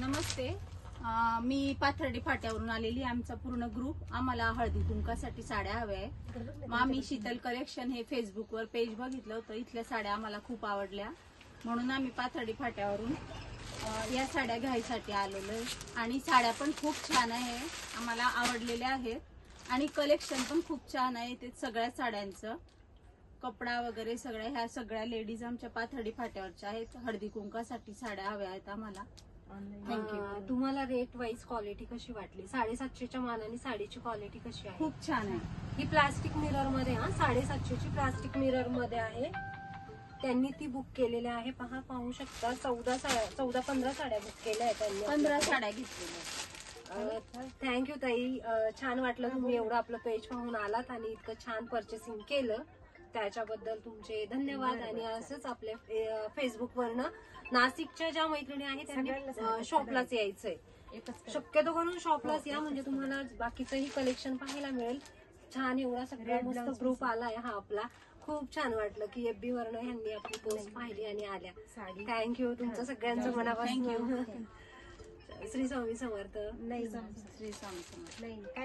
नमस्ते. मी पाथर्डी फाट्यावरून आलेली. आमचा पूर्ण ग्रुप. आम्हाला हळदी कुंकासाठी साड्या हव्या आहे. मग आम्ही शीतल कलेक्शन हे फेसबुकवर पेज बघितलं होतं. इथल्या साड्या आम्हाला खूप आवडल्या म्हणून आम्ही पाथर्डी फाट्यावरून या साड्या घ्यायसाठी आलेलो आहे. आणि साड्या पण खूप छान आहे, आम्हाला आवडलेल्या आहेत आणि कलेक्शन पण खूप छान आहे. ते सगळ्या साड्यांचं कपडा वगैरे सगळ्या ह्या सगळ्या लेडीज आमच्या पाथर्डी फाट्यावरच्या आहेत. हळदी कुंकासाठी साड्या हव्या आहेत आम्हाला. थँक्यू. तुम्हाला रेट वाईज क्वालिटी कशी वाटली? 750च्या मानाने साडीची क्वालिटी कशी आहे? खूप छान आहे. ही प्लास्टिक मिरर मध्ये 750ची प्लास्टिक मिरर मध्ये आहे. त्यांनी ती बुक केलेली आहे. पाहू शकता 14-15 साड्या बुक केल्या आहेत त्यांनी. 15 साड्या घेतलेल्या. थँक्यू ताई. छान वाटलं तुम्ही एवढं आपलं पेज पाहून आलात आणि इतकं छान परचेसिंग केलं, त्याच्याबद्दल तुमचे धन्यवाद. आणि असंच आपल्या फेसबुक वरनं नाशिकच्या ज्या मैत्रिणी आहेत त्यांनी शॉपलाच यायचंय. शक्यतो करून शॉपलाच या, म्हणजे तुम्हाला बाकीचंही कलेक्शन पाहायला मिळेल. छान एवढा सगळा मस्त ग्रुप आलाय हा आपला. खूप छान वाटलं की FB वरनं ह्यांनी आपली पोस्ट पाहिली आणि आल्या. थँक्यू तुमचं सगळ्यांचं मनापासून. श्री स्वामी समर्थ. श्री स्वामी समर्थ.